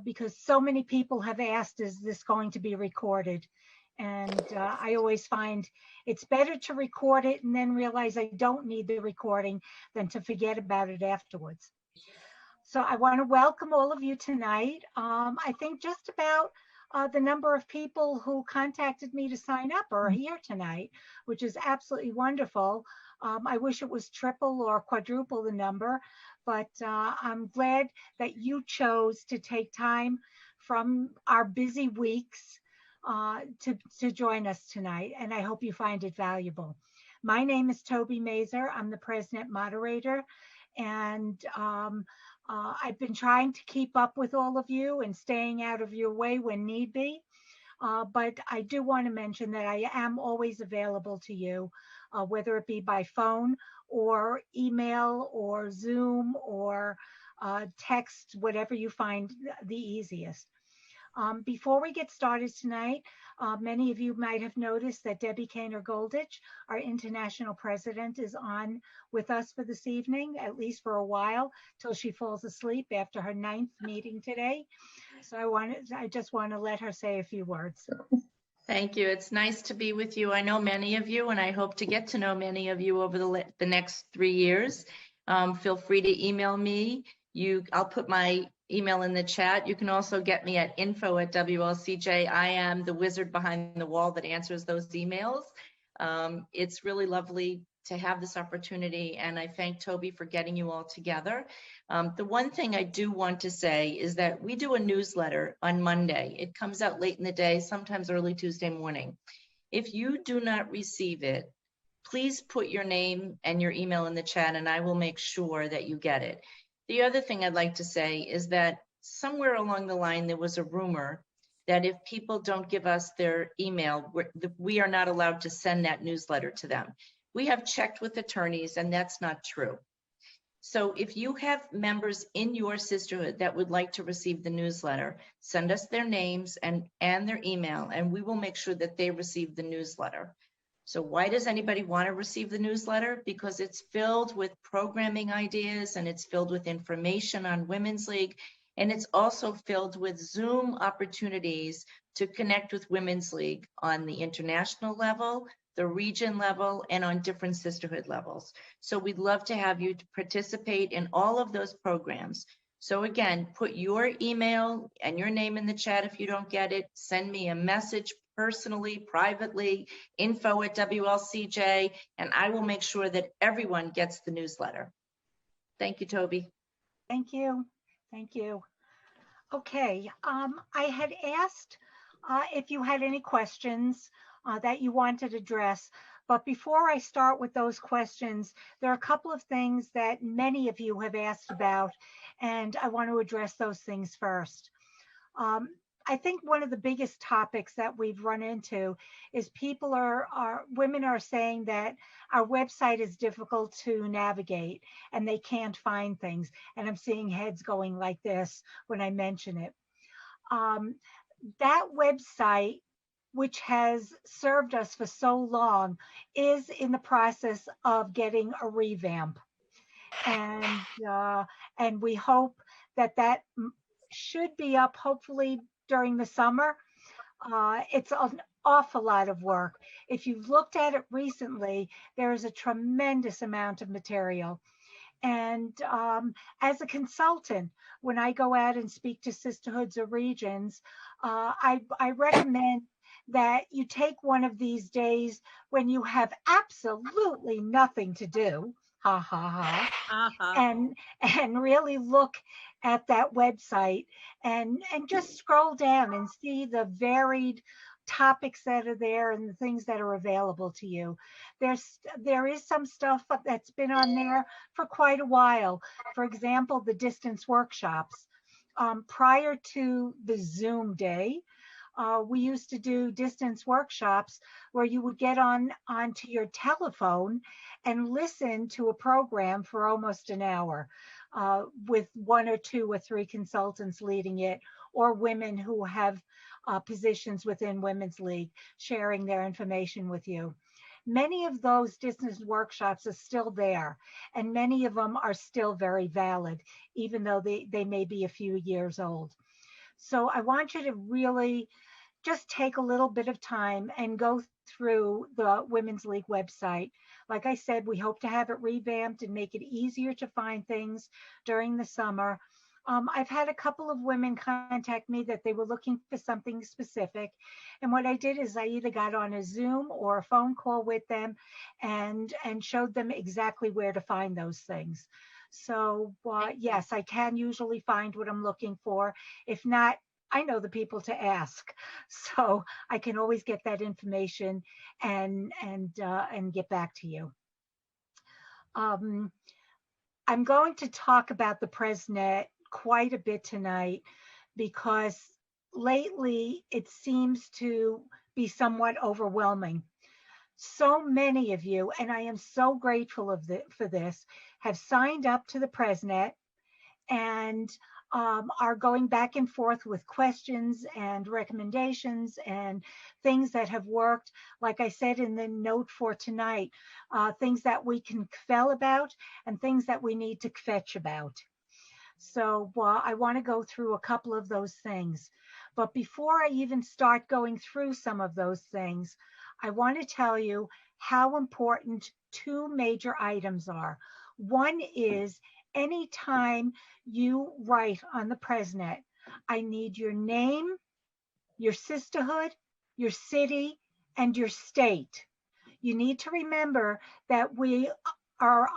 because so many people have asked, is this going to be recorded? And I always find it's better to record it and then realize I don't need the recording than to forget about it afterwards. So I want to welcome all of you tonight. I think just about the number of people who contacted me to sign up are here tonight, which is absolutely wonderful. I wish it was triple or quadruple the number, but I'm glad that you chose to take time from our busy weeks to join us tonight, and I hope you find it valuable. My name is Toby Maser. I'm the PrezNet moderator, and I've been trying to keep up with all of you and staying out of your way when need be. But I do want to mention that I am always available to you, whether it be by phone or email or Zoom or text, whatever you find the easiest. Before we get started tonight, many of you might have noticed that Debbi Goldich, our international president, is on with us for this evening, at least for a while, till she falls asleep after her 9th meeting today. So I just want to let her say a few words. Thank you. It's nice to be with you. I know many of you, and I hope to get to know many of you over the next 3 years. Feel free to email me. I'll put my email in the chat. You can also get me at info@WLCJ. I am the wizard behind the wall that answers those emails. It's really lovely to have this opportunity, and I thank Toby for getting you all together. The one thing I do want to say is that we do a newsletter on Monday. It comes out late in the day, sometimes early Tuesday morning. If you do not receive it, please put your name and your email in the chat, and I will make sure that you get it. The other thing I'd like to say is that somewhere along the line, there was a rumor that if people don't give us their email, we are not allowed to send that newsletter to them. We have checked with attorneys, and that's not true. So if you have members in your sisterhood that would like to receive the newsletter, send us their names and their email, and we will make sure that they receive the newsletter. So why does anybody want to receive the newsletter? Because it's filled with programming ideas, and it's filled with information on Women's League, and it's also filled with Zoom opportunities to connect with Women's League on the international level, the region level, and on different sisterhood levels. So we'd love to have you to participate in all of those programs. So again, put your email and your name in the chat if you don't get it. Send me a message personally, privately, info@WLCJ, and I will make sure that everyone gets the newsletter. Thank you, Toby. Thank you. Thank you. Okay, I had asked if you had any questions that you wanted to address. But before I start with those questions, there are a couple of things that many of you have asked about, and I want to address those things first. I think one of the biggest topics that we've run into is women are saying that our website is difficult to navigate and they can't find things. And I'm seeing heads going like this when I mention it. That website, which has served us for so long, is in the process of getting a revamp. And we hope that should be up hopefully during the summer. It's an awful lot of work. If you've looked at it recently, there is a tremendous amount of material. And as a consultant, when I go out and speak to sisterhoods or regions, I recommend that you take one of these days when you have absolutely nothing to do, and really look at that website and just scroll down and see the varied topics that are there and the things that are available to you. There is some stuff that's been on there for quite a while. For example, the distance workshops. Prior to the Zoom day, we used to do distance workshops where you would get onto your telephone and listen to a program for almost an hour with 1 or 2 or 3 consultants leading it, or women who have positions within Women's League sharing their information with you. Many of those distance workshops are still there, and many of them are still very valid, even though they may be a few years old. So I want you to really just take a little bit of time and go through the Women's League website. Like I said, we hope to have it revamped and make it easier to find things during the summer. I've had a couple of women contact me that they were looking for something specific. And what I did is I either got on a Zoom or a phone call with them and showed them exactly where to find those things. So yes, I can usually find what I'm looking for. If not, I know the people to ask, so I can always get that information and get back to you. I'm going to talk about the PrezNet quite a bit tonight because lately it seems to be somewhat overwhelming. So many of you, and I am so grateful for this, have signed up to the PrezNet and are going back and forth with questions and recommendations and things that have worked. Like I said in the note for tonight, things that we can kvel about and things that we need to kvetch about. So I want to go through a couple of those things. But before I even start going through some of those things, I want to tell you how important two major items are. One is anytime you write on the PrezNet, I need your name, your sisterhood, your city, and your state. You need to remember that we are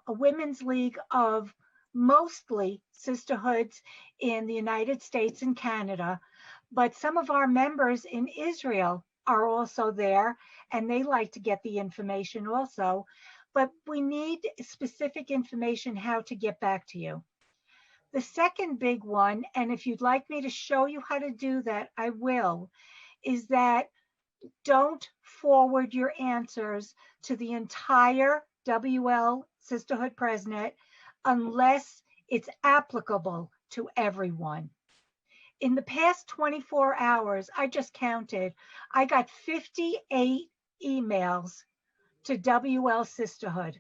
a women's league of mostly sisterhoods in the United States and Canada, but some of our members in Israel are also there, and they like to get the information also. But we need specific information how to get back to you. The second big one, and if you'd like me to show you how to do that, I will, is that don't forward your answers to the entire WL Sisterhood PrezNet unless it's applicable to everyone. In the past 24 hours, I just counted, I got 58 emails to WL Sisterhood.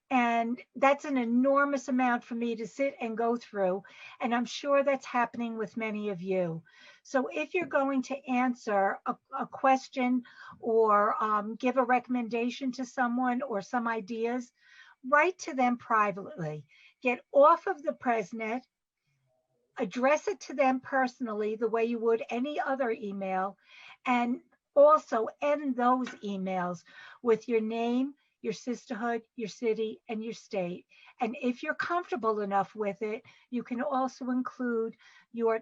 And that's an enormous amount for me to sit and go through. And I'm sure that's happening with many of you. So if you're going to answer a question or give a recommendation to someone or some ideas, write to them privately. Get off of the PrezNet, address it to them personally the way you would any other email, and also end those emails with your name, your sisterhood, your city, and your state. And if you're comfortable enough with it, you can also include your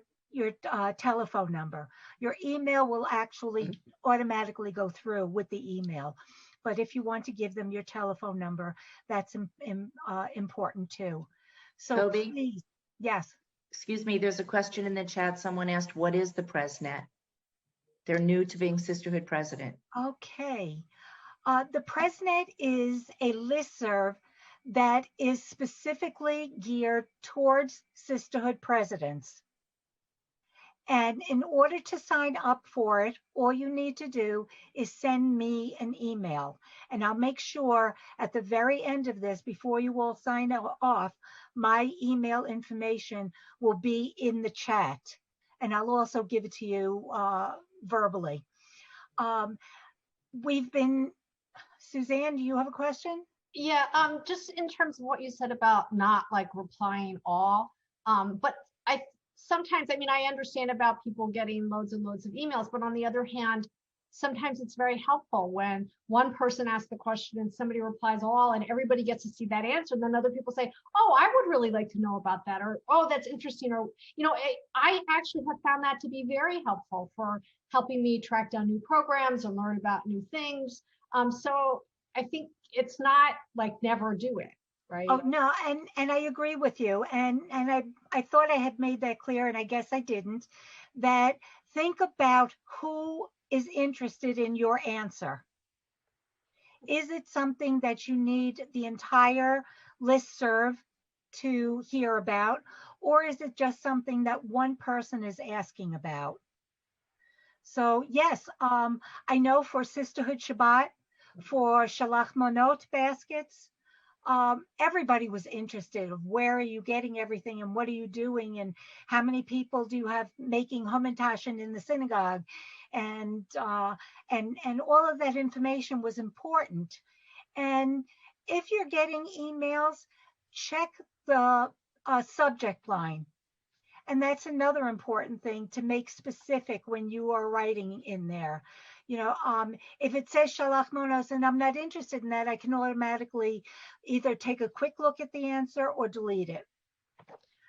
telephone number. Your email will actually automatically go through with the email. But if you want to give them your telephone number, that's important too. So Toby? please, yes. Excuse me, there's a question in the chat. Someone asked, what is the PrezNet? They're new to being Sisterhood president. Okay. The PrezNet is a listserv that is specifically geared towards Sisterhood presidents. And in order to sign up for it, all you need to do is send me an email. And I'll make sure at the very end of this, before you all sign off, my email information will be in the chat. And I'll also give it to you verbally. We've been, Suzanne, do you have a question? Yeah, just in terms of what you said about not like replying all, but sometimes, I mean, I understand about people getting loads and loads of emails, but on the other hand, sometimes it's very helpful when one person asks the question and somebody replies all and everybody gets to see that answer. And then other people say, oh, I would really like to know about that, or, oh, that's interesting. Or, you know, I actually have found that to be very helpful for helping me track down new programs and learn about new things. So I think it's not like never do it. Right. Oh, no, and I agree with you. And I thought I had made that clear, and I guess I didn't, that think about who is interested in your answer. Is it something that you need the entire listserv to hear about, or is it just something that one person is asking about? So yes, I know for Sisterhood Shabbat, for Shalach Monot baskets, everybody was interested of where are you getting everything and what are you doing and how many people do you have making Hamantaschen in the synagogue, and all of that information was important. And if you're getting emails, check the subject line. And that's another important thing to make specific when you are writing in there. You know, if it says Shalach Monos and I'm not interested in that, I can automatically either take a quick look at the answer or delete it.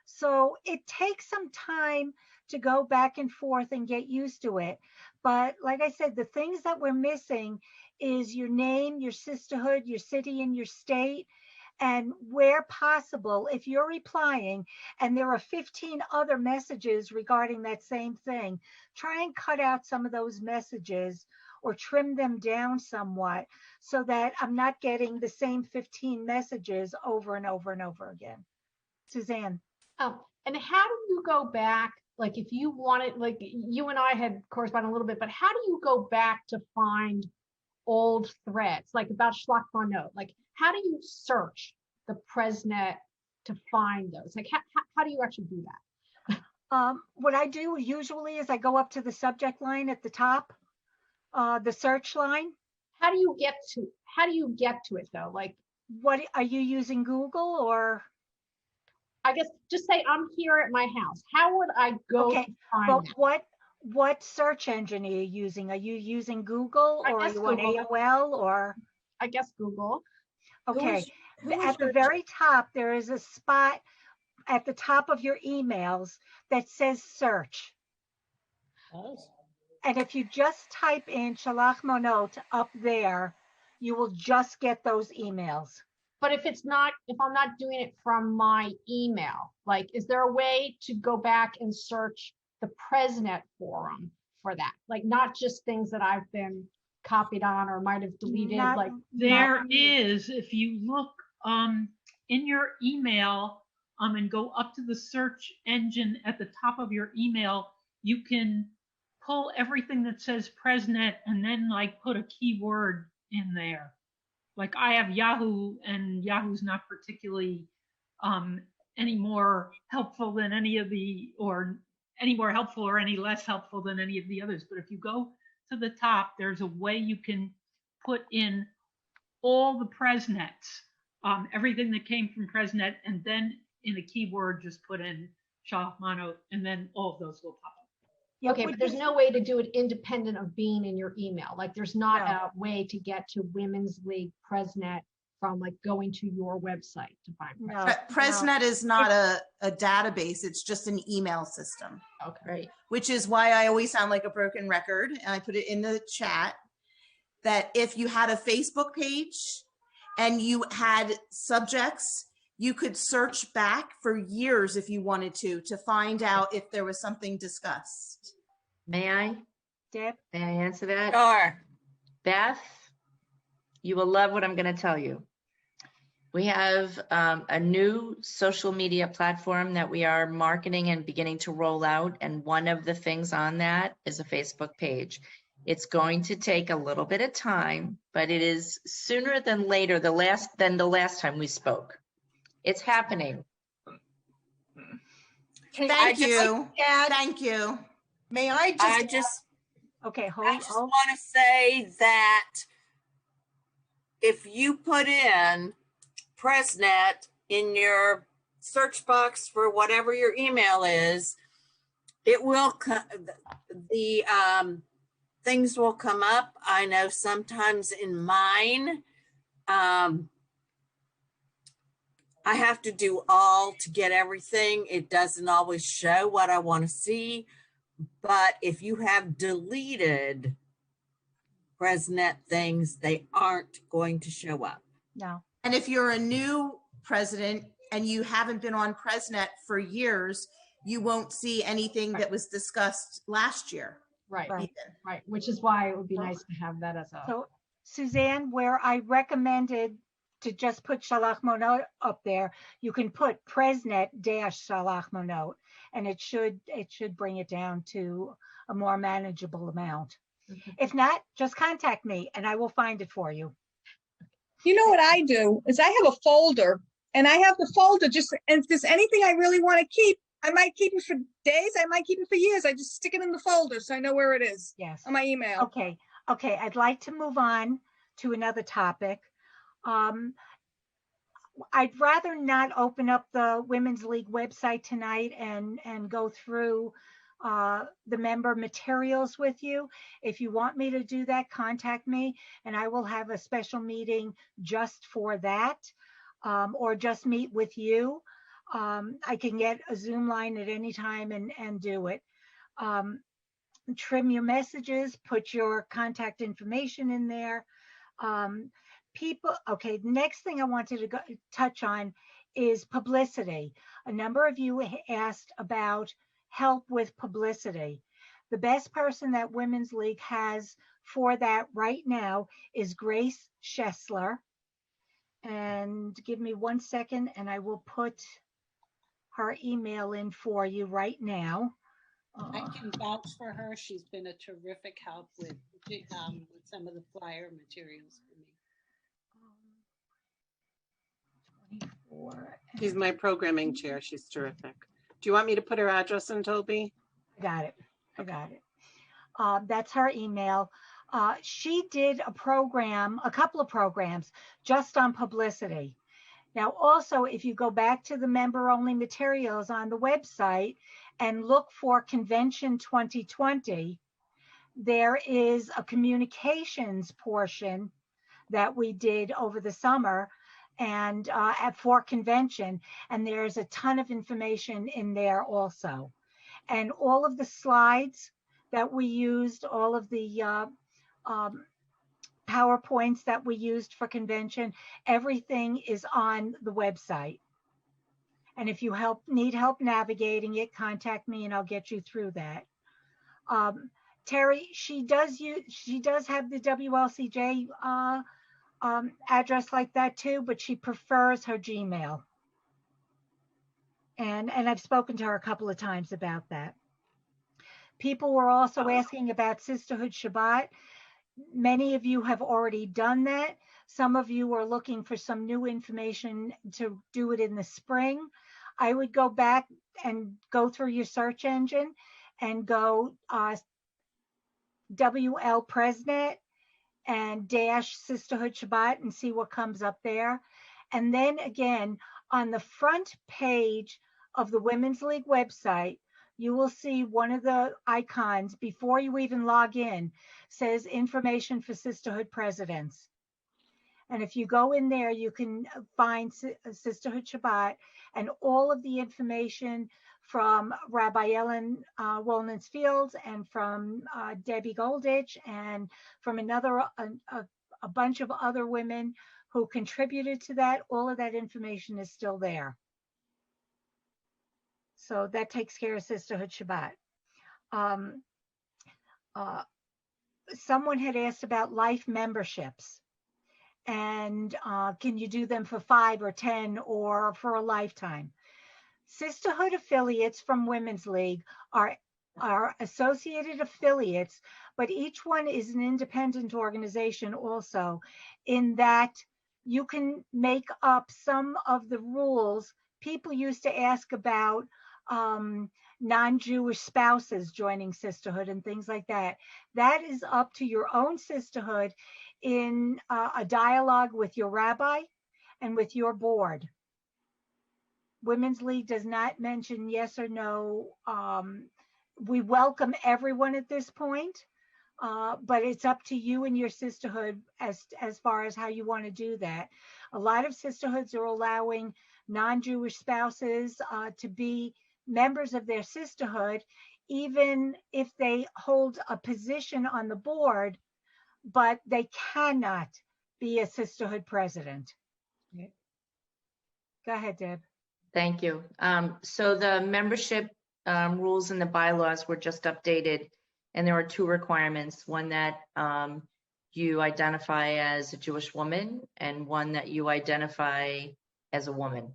So it takes some time to go back and forth and get used to it. But like I said, the things that we're missing is your name, your sisterhood, your city, and your state. And where possible, if you're replying and there are 15 other messages regarding that same thing, try and cut out some of those messages or trim them down somewhat so that I'm not getting the same 15 messages over and over and over again. Suzanne. And how do you go back? Like if you wanted, like you and I had corresponded a little bit, but how do you go back to find old threads, like about Shlachmanot? Like, how do you search the PrezNet to find those? Like, how do you actually do that? What I do usually is I go up to the subject line at the top, the search line. How do you get to it though? Like, what are you using, Google or? I guess just say I'm here at my house. How would I go to find that? What search engine are you using? Are you using Google or are you on AOL or? I guess Google. Okay. At the very top, there is a spot at the top of your emails that says search. Nice. And if you just type in Shalach Monot up there, you will just get those emails. But if I'm not doing it from my email, like, is there a way to go back and search the PrezNet forum for that? Like, not just things that I've been copied on or might have deleted. There is, if you look in your email and go up to the search engine at the top of your email, you can pull everything that says PrezNet and then like put a keyword in there. Like I have Yahoo, and Yahoo's not particularly any more helpful than any of the, or any more helpful or any less helpful than any of the others. But if you go to the top, there's a way you can put in all the PrezNets, everything that came from PrezNet, and then in a keyword, just put in Shalach Monot, and then all of those will pop up. Okay, but there's no way to do it independent of being in your email. Like there's not a way to get to Women's League PrezNet from like going to your website to find PrezNet. PrezNet is not a database, it's just an email system. Okay. Right. Which is why I always sound like a broken record, and I put it in the chat, that if you had a Facebook page and you had subjects, you could search back for years if you wanted to find out if there was something discussed. May I? Deb? May I answer that? Sure. Beth, you will love what I'm going to tell you. We have a new social media platform that we are marketing and beginning to roll out. And one of the things on that is a Facebook page. It's going to take a little bit of time, but it is sooner than later, the last time we spoke. It's happening. Thank you. Thank you. May I just? Okay, I just want to say that if you put in PrezNet in your search box for whatever your email is, it will the things will come up. I know sometimes in mine, I have to do all to get everything. It doesn't always show what I want to see. But if you have deleted PrezNet things, they aren't going to show up. No. And if you're a new president and you haven't been on PrezNet for years, you won't see anything that was discussed last year. Right. Right. Right. Which is why it would be nice to have that as a. So Suzanne, where I recommended to just put Shalach Monot up there, you can put PrezNet -Shalach Monot, and it should bring it down to a more manageable amount. If not, just contact me and I will find it for you. You know what I do is I have a folder, and I have the folder just, and if there's anything I really want to keep, I might keep it for days, I might keep it for years. I just stick it in the folder so I know where it is Yes. on my email. Okay. Okay. I'd like to move on to another topic. I'd rather not open up the Women's League website tonight and go through the member materials with you. If you want me to do that, contact me and I will have a special meeting just for that, or just meet with you. I can get a Zoom line at any time and do it. Trim your messages, put your contact information in there. Okay, the next thing I wanted to touch on is publicity. A number of you asked about help with publicity. The best person that Women's League has for that right now is Grace Schessler. And give me 1 second and I will put her email in for you right now. I can vouch for her. She's been a terrific help with some of the flyer materials for me. 24. She's my programming chair. She's terrific. Do you want me to put her address in, Toby? I got it. I got it. That's her email. She did a couple of programs just on publicity. Now, also, if you go back to the member-only materials on the website and look for Convention 2020, there is a communications portion that we did over the summer and for convention, and there's a ton of information in there also. And all of the slides that we used, all of the PowerPoints that we used for convention, everything is on the website. And if you need help navigating it, contact me and I'll get you through that. Teri, she does have the WLCJ address like that too, but she prefers her Gmail. And I've spoken to her a couple of times about that. People were also asking about Sisterhood Shabbat. Many of you have already done that. Some of you are looking for some new information to do it in the spring. I would go back and go through your search engine and go WL PrezNet and dash Sisterhood Shabbat and see what comes up there. And then again, on the front page of the Women's League website, you will see one of the icons before you even log in says information for Sisterhood presidents. And if you go in there, you can find Sisterhood Shabbat and all of the information from Rabbi Ellen Wolnitz-Fields and from Debbi Goldich and from a bunch of other women who contributed to that. All of that information is still there. So that takes care of Sisterhood Shabbat. Someone had asked about life memberships and can you do them for 5 or 10 or for a lifetime? Sisterhood affiliates from Women's League are associated affiliates, but each one is an independent organization also, in that you can make up some of the rules. People used to ask about non-Jewish spouses joining Sisterhood and things like that. That is up to your own sisterhood in a dialogue with your rabbi and with your board. Women's League does not mention yes or no. We welcome everyone at this point, but it's up to you and your sisterhood as far as how you want to do that. A lot of sisterhoods are allowing non-Jewish spouses to be members of their sisterhood, even if they hold a position on the board, but they cannot be a sisterhood president. Okay. Go ahead, Deb. Thank you. So the membership rules and the bylaws were just updated, and there are 2 requirements. One that you identify as a Jewish woman, and one that you identify as a woman,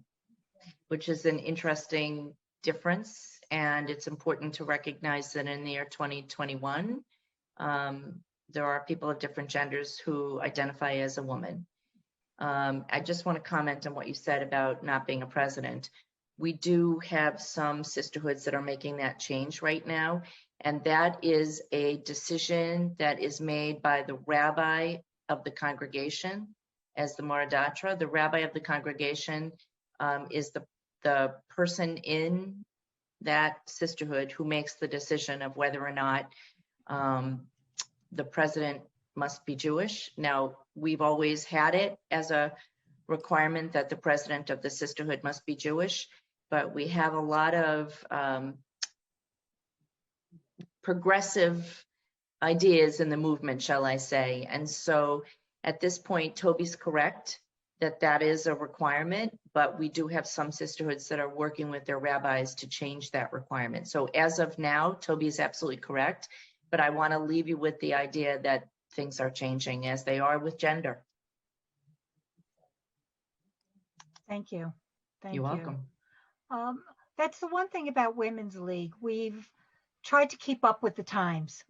which is an interesting difference. And it's important to recognize that in the year 2021, there are people of different genders who identify as a woman. I just want to comment on what you said about not being a president. We do have some sisterhoods that are making that change right now, and that is a decision that is made by the rabbi of the congregation as the Moradatra. The rabbi of the congregation is the person in that sisterhood who makes the decision of whether or not the president must be Jewish. Now, we've always had it as a requirement that the president of the sisterhood must be Jewish, but we have a lot of progressive ideas in the movement, shall I say. And so at this point, Toby's correct that that is a requirement, but we do have some sisterhoods that are working with their rabbis to change that requirement. So as of now, Toby is absolutely correct, but I want to leave you with the idea that things are changing as they are with gender. Thank you. Thank You're you. welcome. That's the one thing about Women's League. We've tried to keep up with the times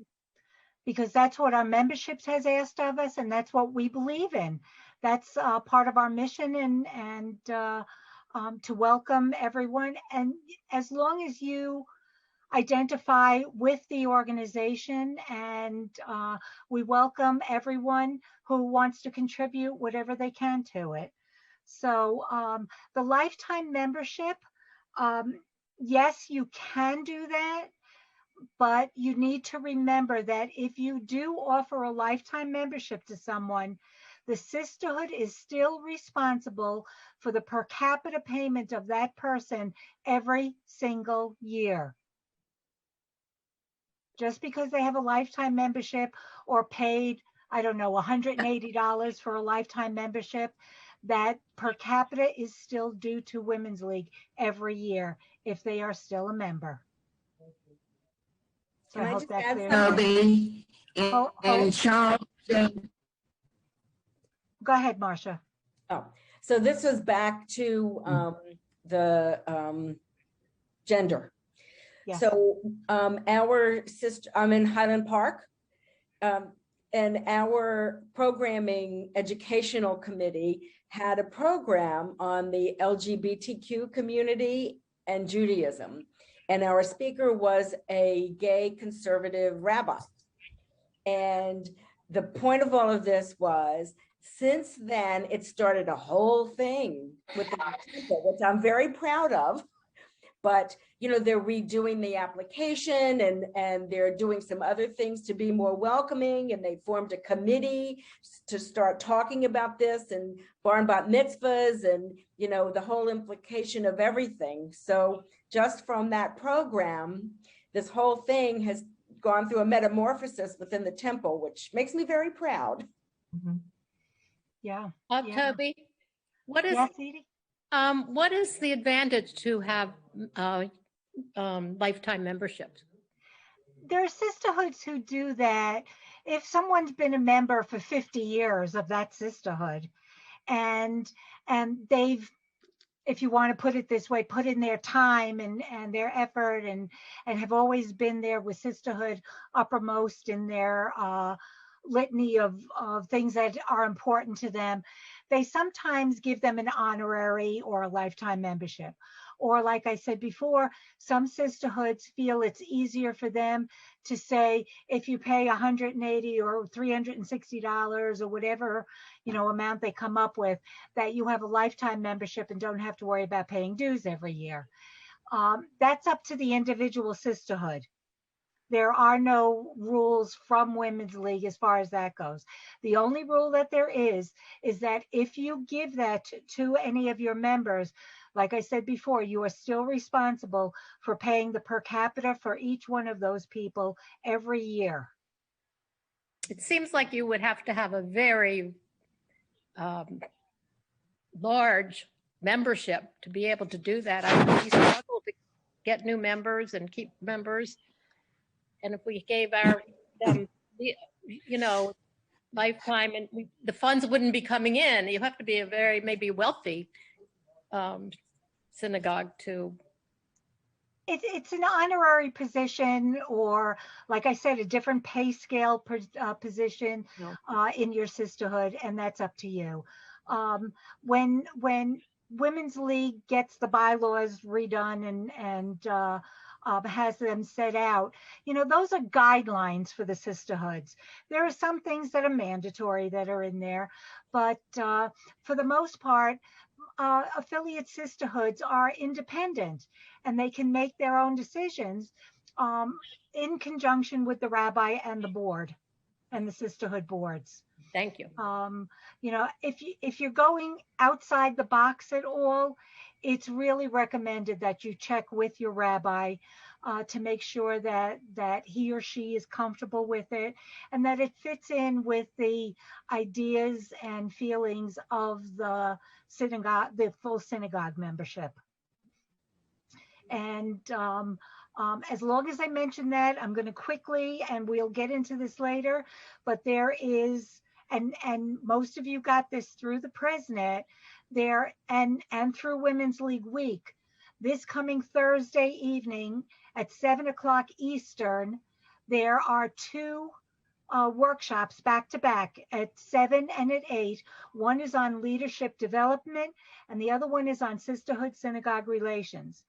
because that's what our memberships has asked of us, and that's what we believe in. That's part of our mission, and to welcome everyone. And as long as you identify with the organization, and we welcome everyone who wants to contribute whatever they can to it. So the lifetime membership, yes, you can do that, but you need to remember that if you do offer a lifetime membership to someone, the sisterhood is still responsible for the per capita payment of that person every single year. Just because they have a lifetime membership or paid, I don't know, $180 for a lifetime membership, that per capita is still due to Women's League every year if they are still a member. So Can I I hope just that add clears something? And Charles, Go ahead, Marcia. oh, so this was back to the gender. Yes. So our sister, I'm in Highland Park, and our programming educational committee had a program on the LGBTQ community and Judaism. And our speaker was a gay conservative rabbi. And the point of all of this was, since then, it started a whole thing with the temple, which I'm very proud of. But you know, they're redoing the application, and they're doing some other things to be more welcoming, and they formed a committee to start talking about this and bar and bat mitzvahs and, you know, the whole implication of everything. So just from that program, this whole thing has gone through a metamorphosis within the temple, which makes me very proud. Mm-hmm. Yeah. Toby, what is Yes, Edie? what is the advantage to have lifetime memberships? There are sisterhoods who do that. If someone's been a member for 50 years of that sisterhood, and they've, if you want to put it this way, put in their time and their effort and have always been there with sisterhood uppermost in their litany of things that are important to them, they sometimes give them an honorary or a lifetime membership. Or like I said before, some sisterhoods feel it's easier for them to say, if you pay $180 or $360 or whatever, you know, amount they come up with, that you have a lifetime membership and don't have to worry about paying dues every year. That's up to the individual sisterhood. There are no rules from Women's League as far as that goes. The only rule that there is that if you give that to any of your members, like I said before, you are still responsible for paying the per capita for each one of those people every year. It seems like you would have to have a very large membership to be able to do that. I really struggle to get new members and keep members. And if we gave them, you know, lifetime, and the funds wouldn't be coming in. You have to be a very maybe wealthy synagogue to. It's an honorary position, or like I said, a different pay scale position in your sisterhood, and that's up to you. When Women's League gets the bylaws redone and has them set out, those are guidelines for the sisterhoods. There are some things that are mandatory that are in there, but for the most part, affiliate sisterhoods are independent and they can make their own decisions in conjunction with the rabbi and the board and the sisterhood boards. Thank you. If you're going outside the box at all, it's really recommended that you check with your rabbi to make sure that he or she is comfortable with it and that it fits in with the ideas and feelings of the synagogue, the full synagogue membership. And as long as I mention that, I'm going to quickly, and we'll get into this later, but there is, and most of you got this through the PrezNet there and through Women's League Week. This coming Thursday evening at 7 o'clock Eastern, there are two workshops back to back at 7 and at 8. One is on leadership development and the other one is on sisterhood synagogue relations.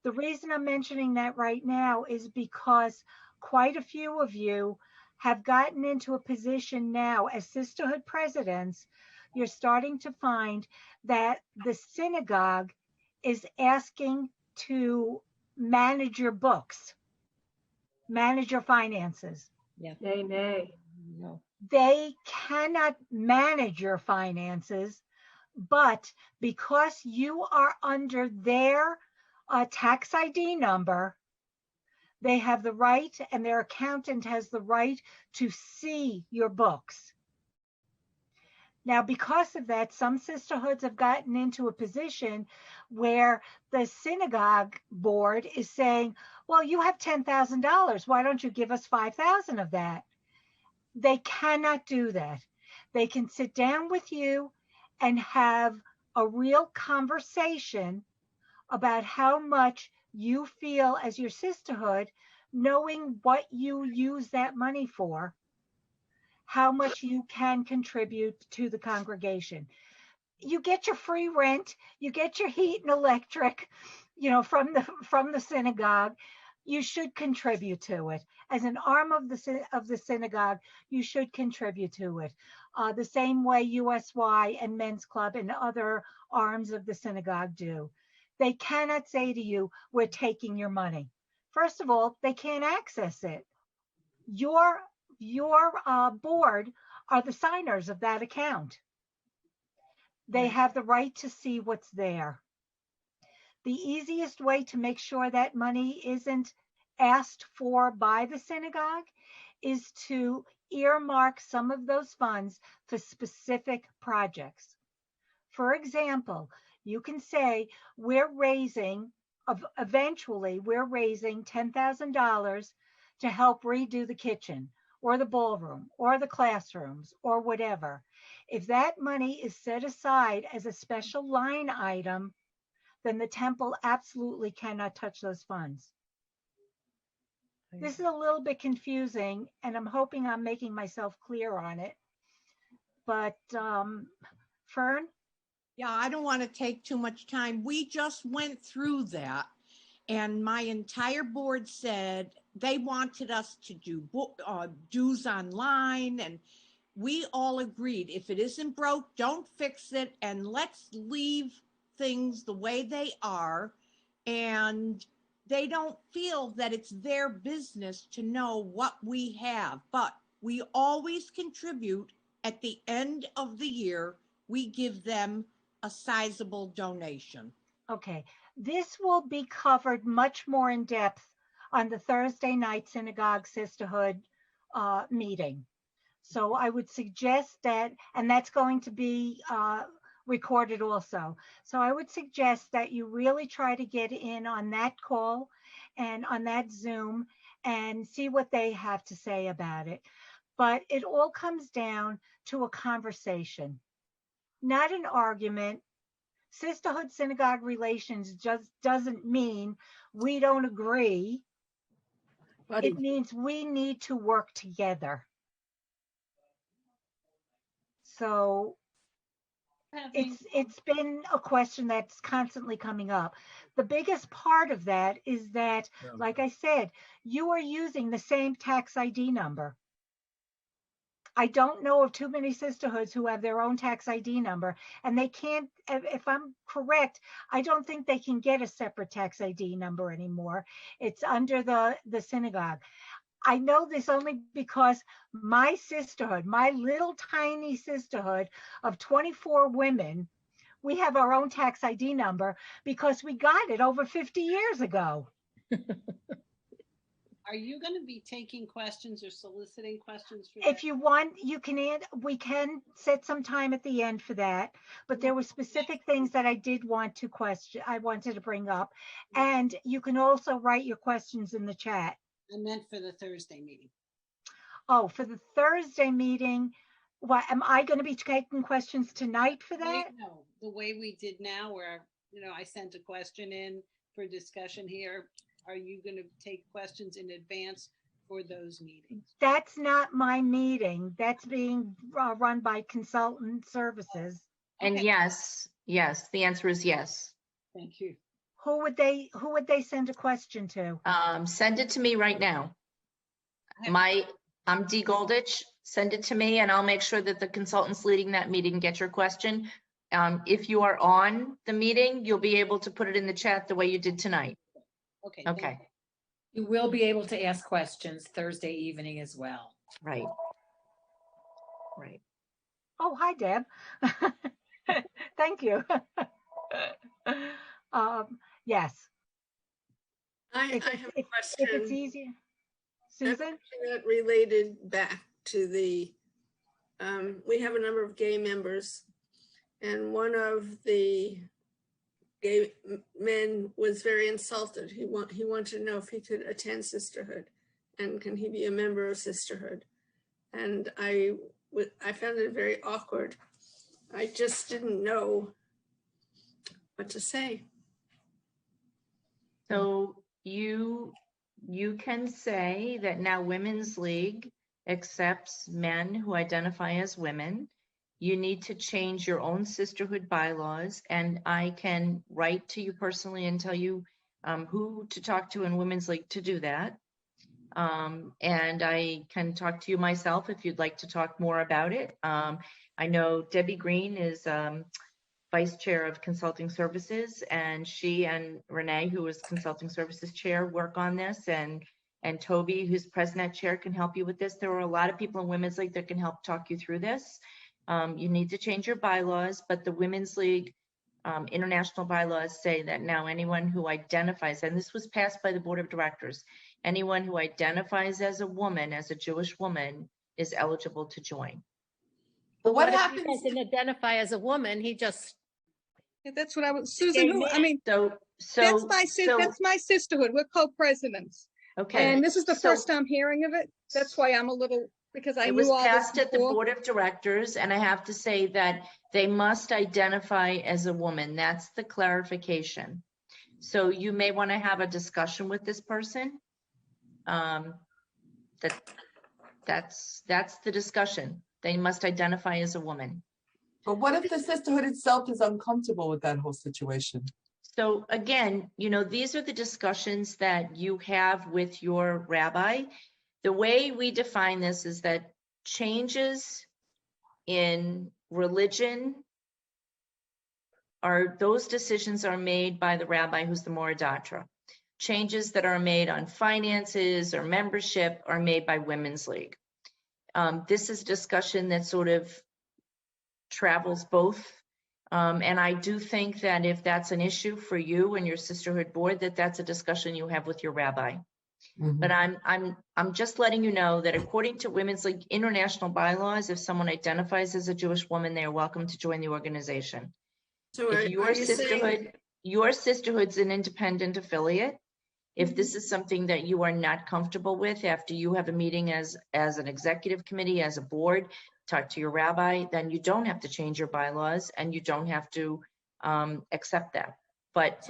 The reason I'm mentioning that right now is because quite a few of you have gotten into a position now as sisterhood presidents. You're starting to find that the synagogue is asking to manage your books, manage your finances. Yeah. Nay. No. They cannot manage your finances, but because you are under their tax ID number, they have the right, and their accountant has the right to see your books. Now, because of that, some sisterhoods have gotten into a position where the synagogue board is saying, well, you have $10,000. Why don't you give us 5,000 of that? They cannot do that. They can sit down with you and have a real conversation about how much you feel as your sisterhood, knowing what you use that money for, how much you can contribute to the congregation. You get your free rent, you get your heat and electric, from the synagogue. You should contribute to it. As an arm of the synagogue, you should contribute to it. The same way USY and Men's Club and other arms of the synagogue do. They cannot say to you, we're taking your money. First of all, they can't access it. Your board are the signers of that account. They have the right to see what's there. The easiest way to make sure that money isn't asked for by the synagogue is to earmark some of those funds for specific projects. For example, you can say eventually we're raising $10,000 to help redo the kitchen or the ballroom or the classrooms or whatever. If that money is set aside as a special line item, then the temple absolutely cannot touch those funds. This is a little bit confusing, and I'm hoping I'm making myself clear on it. But Fern? Yeah, I don't want to take too much time. We just went through that, and my entire board said they wanted us to do dues online, and we all agreed if it isn't broke, don't fix it, and let's leave things the way they are. And they don't feel that it's their business to know what we have, but we always contribute. At the end of the year, we give them a sizable donation. Okay, this will be covered much more in depth on the Thursday night Synagogue Sisterhood meeting. So I would suggest that, and that's going to be recorded also. So I would suggest that you really try to get in on that call and on that Zoom and see what they have to say about it. But it all comes down to a conversation, not an argument. Sisterhood synagogue relations just doesn't mean we don't agree. It means we need to work together. So It's been a question that's constantly coming up. The biggest part of that is that, like I said, you are using the same tax ID number. I don't know of too many sisterhoods who have their own tax ID number, and they can't, if I'm correct, I don't think they can get a separate tax ID number anymore. It's under the synagogue. I know this only because my sisterhood, my little tiny sisterhood of 24 women, we have our own tax ID number because we got it over 50 years ago. Are you going to be taking questions or soliciting questions? If you want, you can, we can set some time at the end for that, but there were specific things that I did want to question, I wanted to bring up. And you can also write your questions in the chat. I meant for the Thursday meeting. Oh, for the Thursday meeting, what, am I going to be taking questions tonight for that? No, the way we did now where, I sent a question in for discussion here. Are you going to take questions in advance for those meetings? That's not my meeting. That's being run by consultant services. And yes, the answer is yes. Thank you. Who would they send a question to? Send it to me right now. I'm D. Goldich. Send it to me and I'll make sure that the consultants leading that meeting get your question. If you are on the meeting, you'll be able to put it in the chat the way you did tonight. Okay. You will be able to ask questions Thursday evening as well. Right. Oh, hi, Deb. Thank you. Yes. I have a question. If it's easier. Susan? That related back to the, we have a number of gay members, and one of the gay men was very insulted. He wanted to know if he could attend Sisterhood and can he be a member of Sisterhood. And I found it very awkward. I just didn't know what to say. So you can say that now Women's League accepts men who identify as women. You need to change your own sisterhood bylaws, and I can write to you personally and tell you who to talk to in Women's League to do that. And I can talk to you myself if you'd like to talk more about it. I know Debbi Green is Vice Chair of Consulting Services, and she and Renee, who is Consulting Services Chair, work on this, and Toby, who's PrezNet Chair, can help you with this. There are a lot of people in Women's League that can help talk you through this. You need to change your bylaws, but the Women's League international bylaws say that now anyone who identifies, and this was passed by the Board of Directors, anyone who identifies as a woman, as a Jewish woman, is eligible to join. But what happens if he doesn't identify as a woman? He just... Yeah, that's what I was, Susan, who, I mean, so that's my sisterhood. We're co-presidents. Okay. And this is the first time hearing of it. That's why I'm a little, because I knew all this It was passed at the before. Board of Directors, and I have to say that they must identify as a woman. That's the clarification. So you may want to have a discussion with this person. That's the discussion. They must identify as a woman. But what if the sisterhood itself is uncomfortable with that whole situation? So again, these are the discussions that you have with your rabbi. The way we define this is that changes in religion those decisions are made by the rabbi who's the Moradatra. Changes that are made on finances or membership are made by Women's League. This is a discussion that sort of travels both. And I do think that if that's an issue for you and your sisterhood board, that's a discussion you have with your rabbi. Mm-hmm. But I'm just letting you know that according to Women's League international bylaws, if someone identifies as a Jewish woman, they are welcome to join the organization. So if your sisterhood's an independent affiliate, if this is something that you are not comfortable with after you have a meeting as an executive committee, as a board, talk to your rabbi, then you don't have to change your bylaws and you don't have to accept that. But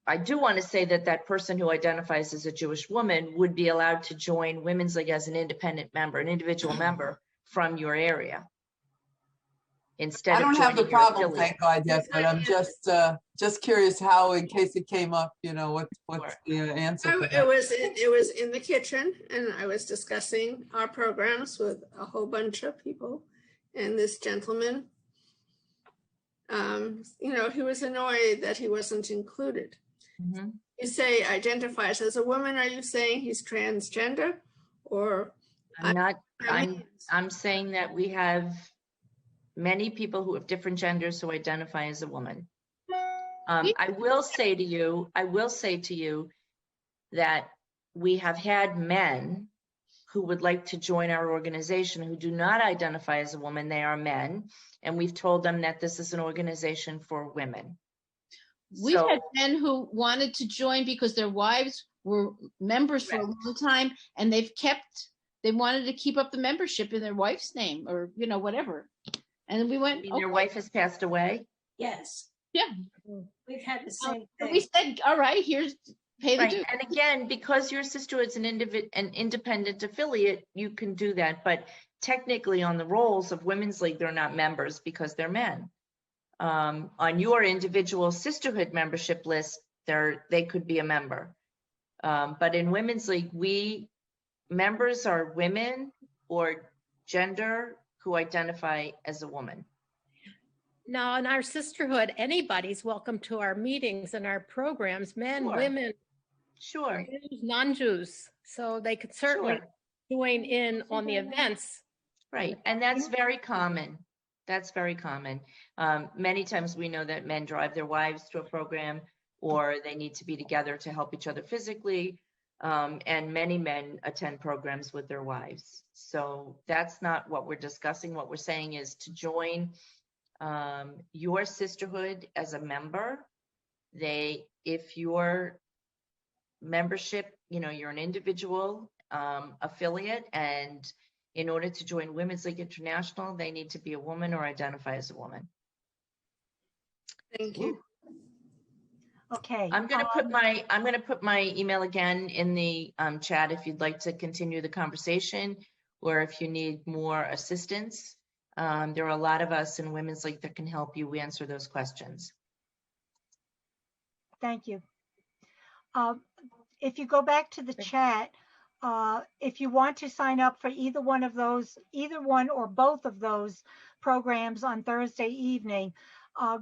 I do want to say that person who identifies as a Jewish woman would be allowed to join Women's League as an independent member, an individual member from your area. instead I of don't have the joining your problem, affiliate. thank God, yet, but I'm just curious how, in case it came up, what's the answer for that? It was in the kitchen, and I was discussing our programs with a whole bunch of people, and this gentleman, he was annoyed that he wasn't included. Mm-hmm. You say identifies as a woman. Are you saying he's transgender, or? I'm saying that we have many people who have different genders who identify as a woman. I will say to you that we have had men who would like to join our organization who do not identify as a woman. They are men, and we've told them that this is an organization for women. We've had men who wanted to join because their wives were members for a long time, and they wanted to keep up the membership in their wife's name, or whatever. And we went, Your wife has passed away? Yes. Yeah. We've had the same thing. We said, all right, here's pay the dues. And again, because your sister is an independent affiliate, you can do that. But technically on the rolls of Women's League, they're not members because they're men. On your individual Sisterhood membership list, they could be a member. But in Women's League, members are women or gender who identify as a woman. Now, in our Sisterhood, anybody's welcome to our meetings and our programs, men, women, Jews, non-Jews. So they could certainly join in on the events. Right, and that's very common. That's very common. Many times we know that men drive their wives to a program, or they need to be together to help each other physically. And many men attend programs with their wives. So that's not what we're discussing. What we're saying is to join your Sisterhood as a member. If your membership, you're an individual affiliate, and in order to join Women's League International, they need to be a woman or identify as a woman. Thank you. Okay. I'm going to put my email again in the chat if you'd like to continue the conversation, or if you need more assistance. There are a lot of us in Women's League that can help you answer those questions. Thank you. If you go back to the chat, if you want to sign up for either one or both of those programs on Thursday evening,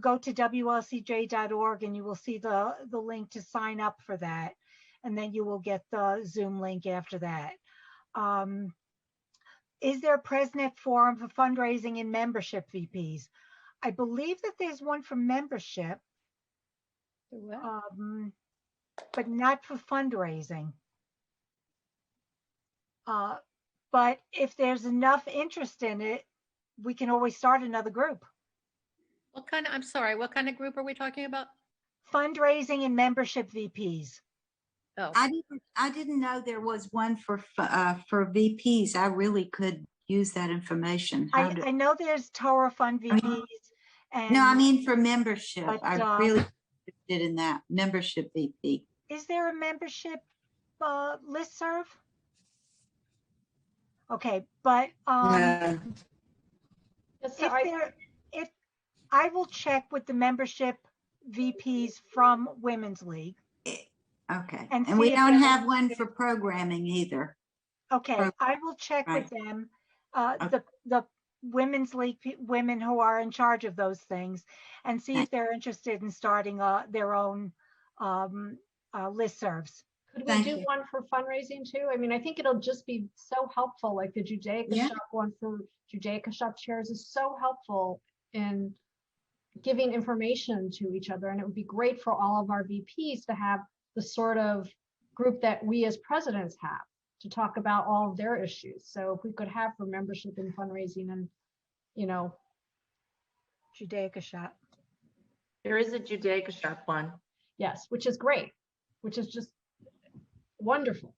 go to WLCJ.org and you will see the link to sign up for that. And then you will get the Zoom link after that. Is there a PrezNet forum for fundraising and membership VPs? I believe that there's one for membership, but not for fundraising. But if there's enough interest in it, we can always start another group. I'm sorry, what kind of group are we talking about? Fundraising and membership VPs. Oh. I didn't know there was one for VPs. I really could use that information. I know there's Torah Fund VPs. No, I mean for membership. But, I'm really interested in that membership VP. Is there a membership listserv? Okay, but if I will check with the membership VPs from Women's League. Okay, and we don't have one for programming either. Okay, I will check with them, the Women's League women who are in charge of those things, and see if they're interested in starting their own listservs. Could we do one for fundraising too? I mean, I think it'll just be so helpful. Like the Judaica Shop one for Judaica Shop chairs is so helpful in giving information to each other. And it would be great for all of our VPs to have the sort of group that we as presidents have to talk about all of their issues. So if we could have for membership and fundraising and, Judaica Shop. There is a Judaica Shop one. Yes, which is great, which is just wonderful.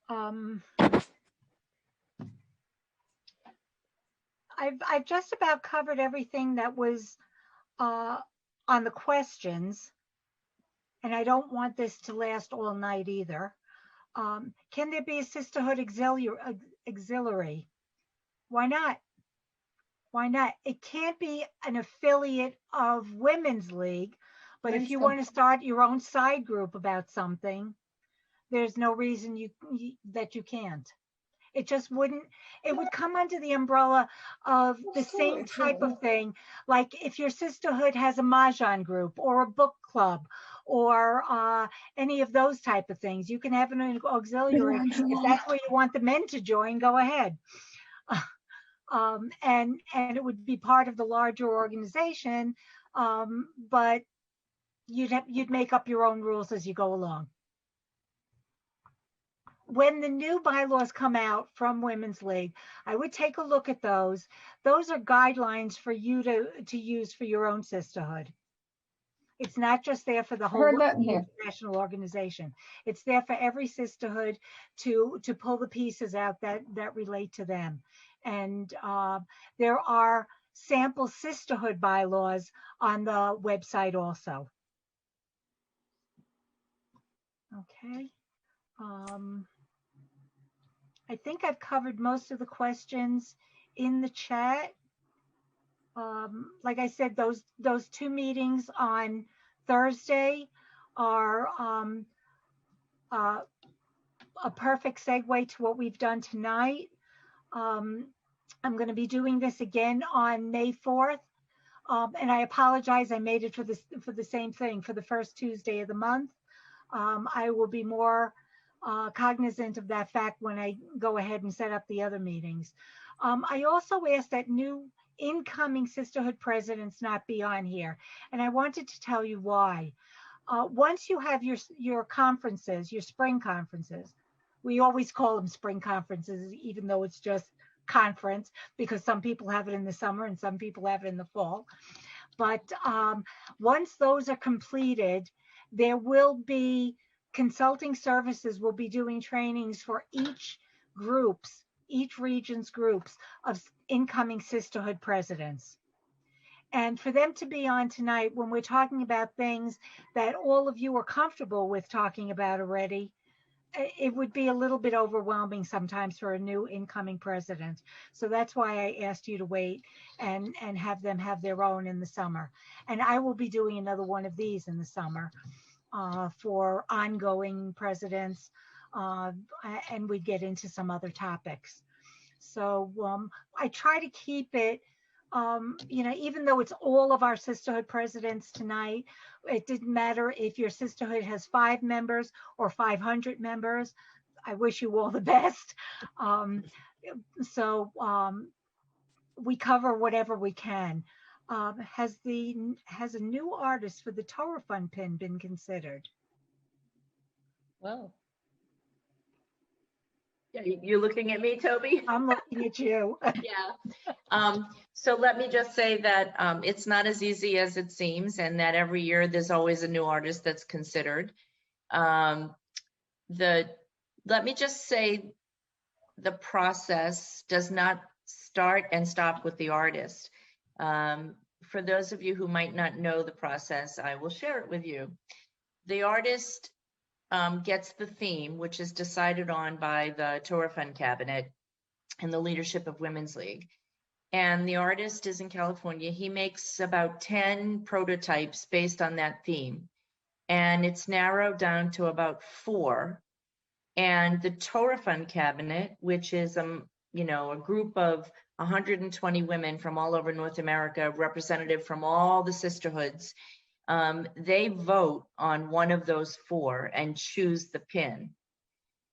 I've just about covered everything that was on the questions, and I don't want this to last all night either. Can there be a Sisterhood auxiliary? Why not? Why not? It can't be an affiliate of Women's League, but if you want to start your own side group about something, there's no reason that you can't. It just wouldn't, it would come under the umbrella of the same type of thing. Like if your sisterhood has a Mahjong group or a book club or any of those type of things, you can have an auxiliary. If that's where you want the men to join, go ahead. And it would be part of the larger organization, but you'd make up your own rules as you go along. When the new bylaws come out from Women's League, I would take a look at those. Those are guidelines for you to use for your own sisterhood. It's not just there for the whole national organization. It's there for every sisterhood to pull the pieces out that relate to them. And there are sample sisterhood bylaws on the website also. Okay. I think I've covered most of the questions in the chat. Like I said, those two meetings on Thursday are a perfect segue to what we've done tonight. I'm going to be doing this again on May 4th. And I apologize, I made it for the same thing, for the first Tuesday of the month. I will be more cognizant of that fact when I go ahead and set up the other meetings. I also asked that new incoming sisterhood presidents not be on here, and I wanted to tell you why. Once you have your conferences, your spring conferences, we always call them spring conferences, even though it's just conference, because some people have it in the summer and some people have it in the fall. But once those are completed, there will be consulting services will be doing trainings for each region's groups of incoming sisterhood presidents. And for them to be on tonight when we're talking about things that all of you are comfortable with talking about already, it would be a little bit overwhelming sometimes for a new incoming president. So that's why I asked you to wait and have them have their own in the summer. And I will be doing another one of these in the summer for ongoing presidents, and we get into some other topics. So I try to keep it, even though it's all of our sisterhood presidents tonight, it didn't matter if your sisterhood has 5 members or 500 members. I wish you all the best. We cover whatever we can. Has a new artist for the Torah Fund pin been considered? Well, you're looking at me, Toby? I'm looking at you. Yeah. So let me just say that it's not as easy as it seems, and that every year there's always a new artist that's considered. Let me just say the process does not start and stop with the artist. For those of you who might not know the process, I will share it with you. The artist gets the theme, which is decided on by the Torah Fund Cabinet and the leadership of Women's League. And the artist is in California. He makes about 10 prototypes based on that theme. And it's narrowed down to about 4. And the Torah Fund Cabinet, which is a group of 120 women from all over North America, representative from all the sisterhoods, they vote on one of those 4 and choose the pin.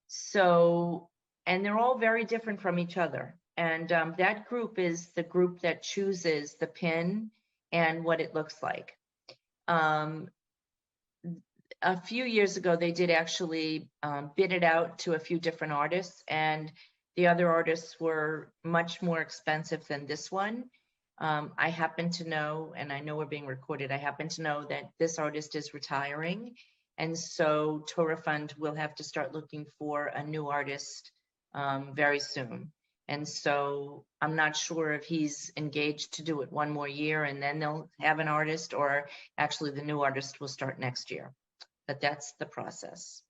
So, and they're all very different from each other. And that group is the group that chooses the pin and what it looks like. A few years ago, they did actually bid it out to a few different artists, and the other artists were much more expensive than this one. I happen to know, and I know we're being recorded, I happen to know that this artist is retiring. And so Torah Fund will have to start looking for a new artist very soon. And so I'm not sure if he's engaged to do it one more year and then they'll have an artist, or actually the new artist will start next year. But that's the process.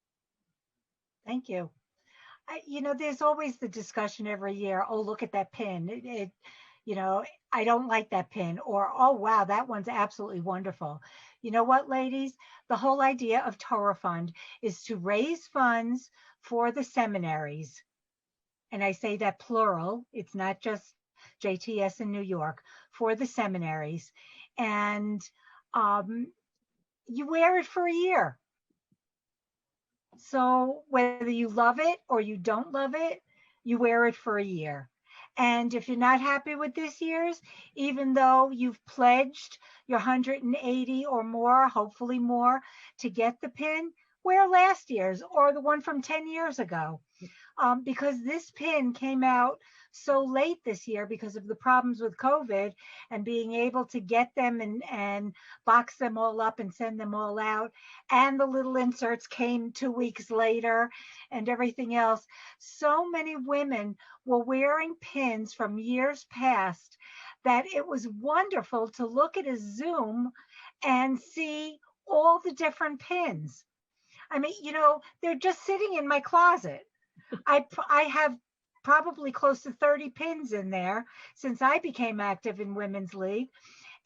Thank you. There's always the discussion every year, oh, look at that pin. you know, I don't like that pin, or, oh, wow, that one's absolutely wonderful. You know what, ladies? The whole idea of Torah Fund is to raise funds for the seminaries. And I say that plural, it's not just JTS in New York, for the seminaries. And you wear it for a year. So whether you love it or you don't love it, you wear it for a year. And if you're not happy with this year's, even though you've pledged your 180 or more, hopefully more, to get the pin, wear last year's or the one from 10 years ago. Because this pin came out so late this year because of the problems with COVID and being able to get them and box them all up and send them all out. And the little inserts came 2 weeks later and everything else. So many women were wearing pins from years past that it was wonderful to look at a Zoom and see all the different pins. I mean, you know, they're just sitting in my closet. I have probably close to 30 pins in there since I became active in Women's League,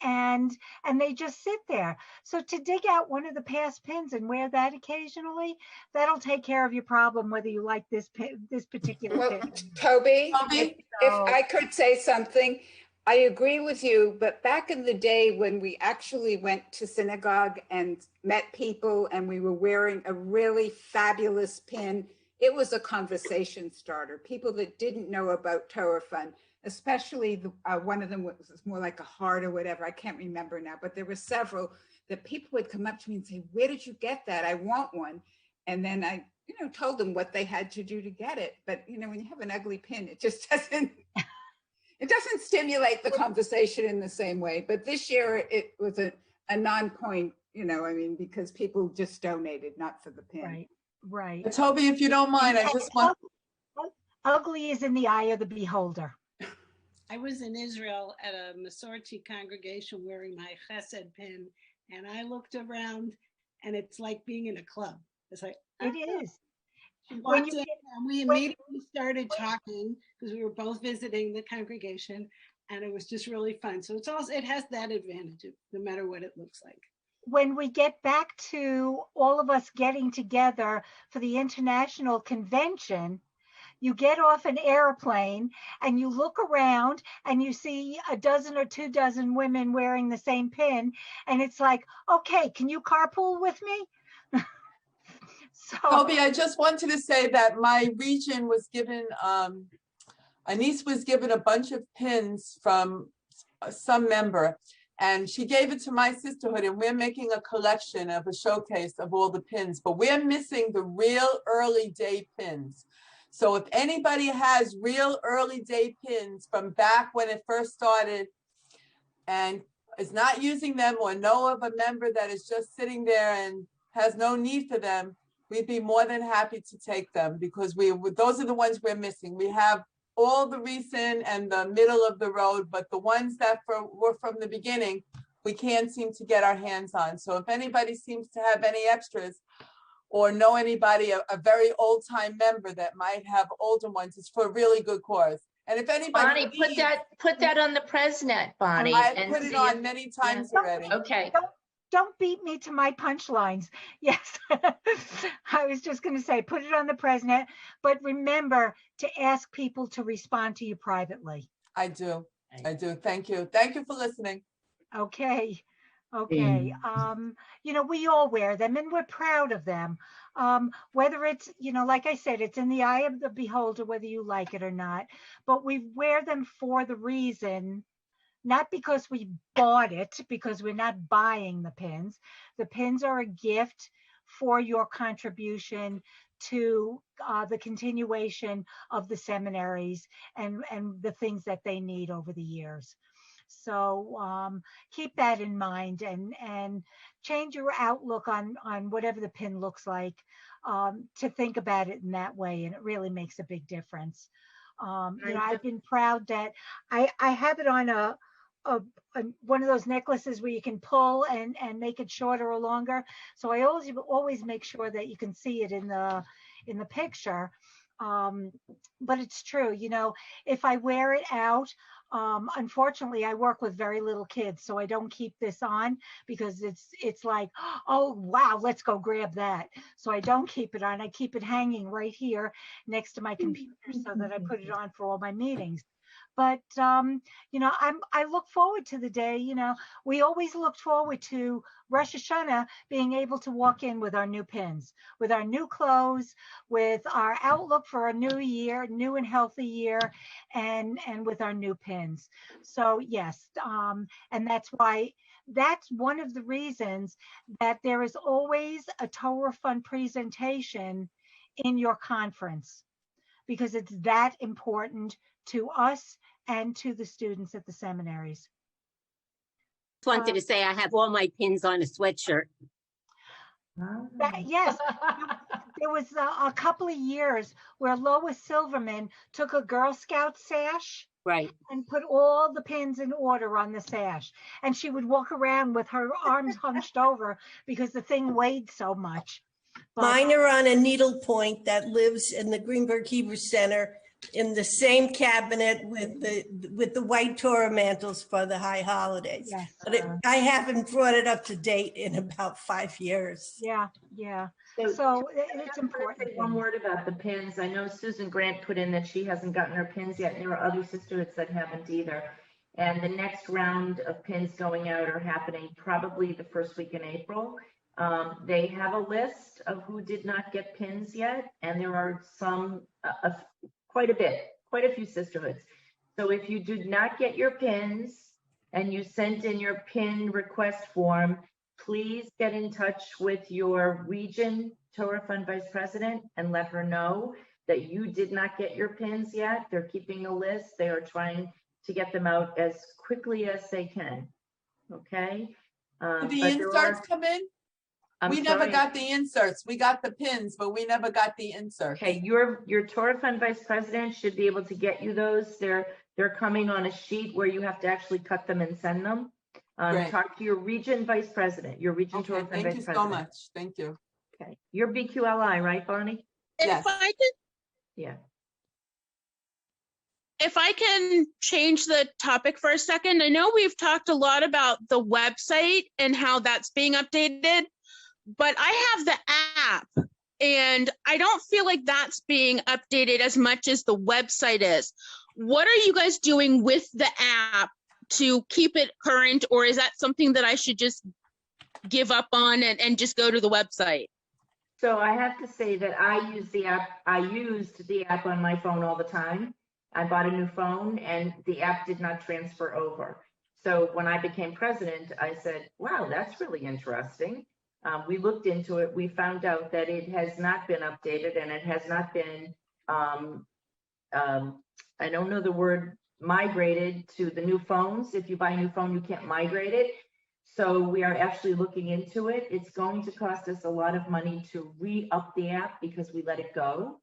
and they just sit there. So to dig out one of the past pins and wear that occasionally, that'll take care of your problem, whether you like this pin, this particular pin. Toby, if I could say something, I agree with you, but back in the day when we actually went to synagogue and met people and we were wearing a really fabulous pin, it was a conversation starter. People that didn't know about Torah Fund, especially one of them was more like a heart or whatever. I can't remember now, but there were several that people would come up to me and say, "Where did you get that? I want one." And then I, told them what they had to do to get it. But when you have an ugly pin, it just doesn't. It doesn't stimulate the conversation in the same way. But this year it was a non-point, because people just donated, not for the pin. Right. Toby, if you don't mind, I just want. Ugly is in the eye of the beholder. I was in Israel at a Masorti congregation wearing my Chesed pin, and I looked around, and it's like being in a club. It's like it is. She walked in, and we immediately started talking because we were both visiting the congregation, and it was just really fun. So it has that advantage, no matter what it looks like. When we get back to all of us getting together for the international convention, you get off an airplane and you look around and you see a dozen or 2 dozen women wearing the same pin. And it's like, okay, can you carpool with me? Toby, I just wanted to say that my region was given, Anise was given a bunch of pins from some member. And she gave it to my sisterhood, and we're making a collection of a showcase of all the pins, but we're missing the real early day pins. So if anybody has real early day pins from back when it first started and is not using them, or know of a member that is just sitting there and has no need for them, we'd be more than happy to take them, because those are the ones we're missing. We have all the recent and the middle of the road, but the ones that were from the beginning, we can't seem to get our hands on. So if anybody seems to have any extras or know anybody, a very old time member that might have older ones, it's for a really good cause. And if anybody Bonnie, put that on the PrezNet, Bonnie. I've put it on many times already. Okay. Don't beat me to my punchlines. Yes, I was just going to say, put it on the PrezNet, but remember to ask people to respond to you privately. I do. Thank you. Thank you for listening. Okay. We all wear them and we're proud of them. Whether it's, like I said, it's in the eye of the beholder, whether you like it or not, but we wear them for the reason, not because we bought it, because we're not buying the pins. The pins are a gift for your contribution to the continuation of the seminaries and the things that they need over the years. So keep that in mind and change your outlook on whatever the pin looks like, to think about it in that way. And it really makes a big difference. I've been proud that I have it on one of those necklaces where you can pull and make it shorter or longer. So I always make sure that you can see it in the picture. But it's true, if I wear it out, Unfortunately, I work with very little kids, so I don't keep this on because it's like, oh wow, let's go grab that. So I don't keep it on. I keep it hanging right here next to my computer so that I put it on for all my meetings. But you know, I look forward to the day. You know, we always looked forward to Rosh Hashanah being able to walk in with our new pins, with our new clothes, with our outlook for a new year, new and healthy year, and with our new pins. So yes, and that's why. That's one of the reasons that there is always a Torah Fund presentation in your conference, because it's that important to us and to the students at the seminaries. Just wanted to say I have all my pins on a sweatshirt. Yes, there was a couple of years where Lois Silverman took a Girl Scout sash, right, and put all the pins in order on the sash, and she would walk around with her arms hunched over because the thing weighed so much. But mine are on a needlepoint that lives in the Greenberg Hebrew Center in the same cabinet with the white Torah mantles for the high holidays. Yes. But I haven't brought it up to date in about 5 years. Yeah, yeah. So it's important. Say one word about the pins. I know Susan Grant put in that she hasn't gotten her pins yet. There are other sisterhoods that haven't either. And the next round of pins going out are happening probably the first week in April. They have a list of who did not get pins yet, and there are some, quite a few sisterhoods. So if you did not get your pins and you sent in your pin request form, please get in touch with your region Torah Fund Vice President and let her know that you did not get your pins yet. They're keeping a list. They are trying to get them out as quickly as they can. Okay. Did the inserts come in? We never got the inserts. We got the pins, but we never got the inserts. Okay, your Torah Fund Vice President should be able to get you those. They're coming on a sheet where you have to actually cut them and send them. Talk to your region Vice President, your region Torah Fund Vice President. Thank you so much. Thank you. Okay, you're BQLI, right, Bonnie? Yes. If I could, yeah. If I can change the topic for a second, I know we've talked a lot about the website and how that's being updated, but I have the app and I don't feel like that's being updated as much as the website is. What are you guys doing with the app to keep it current, or is that something that I should just give up on and just go to the website? So I have to say that I use the app. I used the app on my phone all the time. I bought a new phone and the app did not transfer over. So when I became president, I said, wow, that's really interesting. We looked into it. We found out that it has not been updated and it has not been, I don't know the word, migrated to the new phones. If you buy a new phone, you can't migrate it. So we are actually looking into it. It's going to cost us a lot of money to re-up the app because we let it go.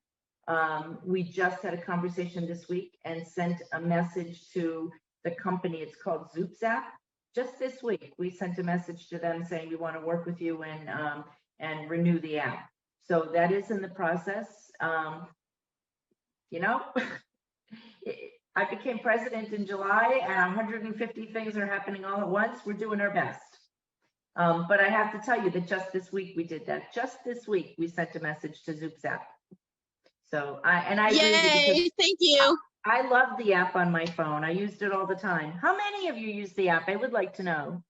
We just had a conversation this week and sent a message to the company. It's called Zoops app. Just this week, we sent a message to them saying we want to work with you and renew the app. So that is in the process. You know, I became president in July and 150 things are happening all at once. We're doing our best. But I have to tell you that just this week we did that. Just this week, we sent a message to Zoops app. So I Yay, thank you. I love the app on my phone. I used it all the time. How many of you use the app? I would like to know.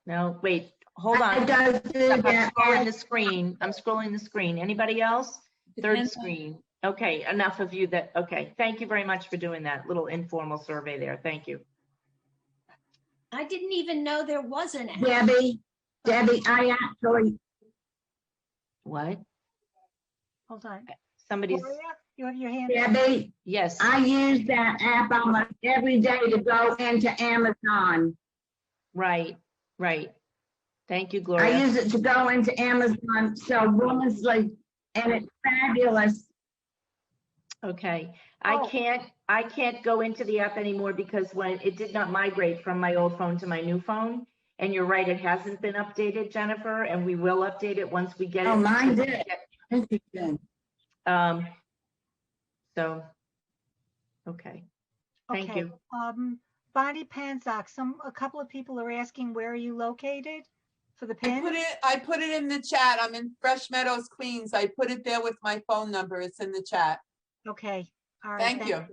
No, wait, hold on. I'm scrolling the screen. I'm scrolling the screen. Anybody else? Third screen. Okay, enough of you that, okay. Thank you very much for doing that little informal survey there. Thank you. I didn't even know there was an app. Debbi, I actually. What? Hold on. Somebody's. Gloria, you have your hand Debbi, yes. I use that app almost every day to go into Amazon. Right, right. Thank you, Gloria. I use it to go into Amazon so womanly, and it's fabulous. Okay, I can't go into the app anymore because when it did not migrate from my old phone to my new phone. And you're right, it hasn't been updated, Jennifer, and we will update it once we get it. Oh, mine did. Interesting. So, Okay. Thank Okay. you. Bonnie Panzok, a couple of people are asking, where are you located for the pin? I put it in the chat. I'm in Fresh Meadows, Queens. I put it there with my phone number. It's in the chat. Okay. All right. Thank you.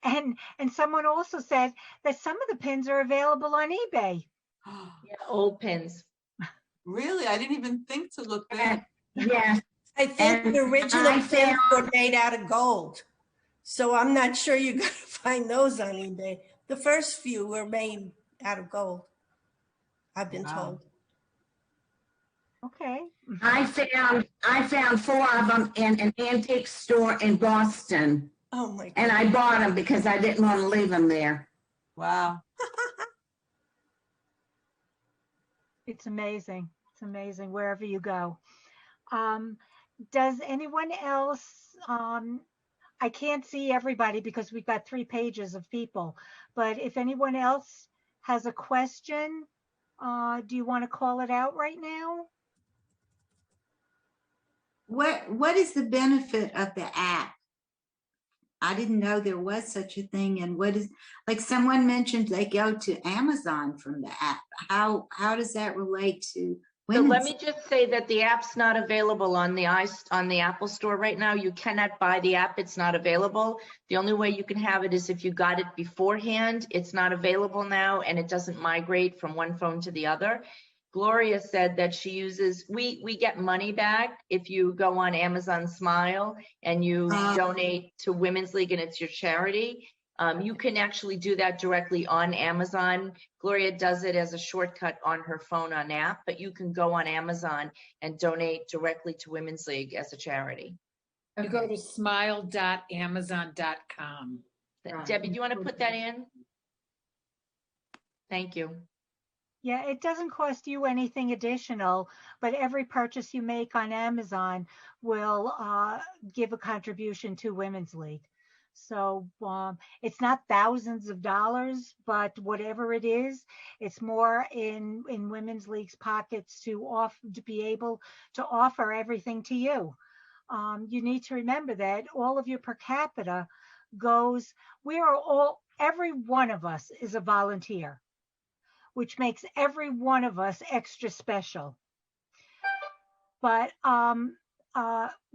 And someone also said that some of the pins are available on eBay. Yeah, old pins. Really? I didn't even think to look there. Yeah. I think the original pins were made out of gold. So I'm not sure you're going to find those on eBay. The first few were made out of gold, I've been told. Okay. I found 4 of them in an antique store in Boston. Oh my God. And I bought them because I didn't want to leave them there. Wow. It's amazing. It's amazing wherever you go. Does anyone else, I can't see everybody because we've got 3 pages of people, but if anyone else has a question, do you want to call it out right now? What is the benefit of the app? I didn't know there was such a thing. And what is, like someone mentioned, they go to Amazon from the app. How does that relate to So women's? let me just say that the app's not available on the Apple Store right now. You cannot buy the app. It's not available. The only way you can have it is if you got it beforehand. It's not available now, and it doesn't migrate from one phone to the other. Gloria said that she uses, we get money back if you go on Amazon Smile and you donate to Women's League and it's your charity. You can actually do that directly on Amazon. Gloria does it as a shortcut on her phone on app, but you can go on Amazon and donate directly to Women's League as a charity. You go to smile.amazon.com. Debbie, do you want to put that in? Thank you. Yeah, it doesn't cost you anything additional, but every purchase you make on Amazon will give a contribution to Women's League. So it's not thousands of dollars, but whatever it is, it's more in Women's League's pockets to be able to offer everything to you. You need to remember that all of your per capita goes, every one of us is a volunteer, which makes every one of us extra special. But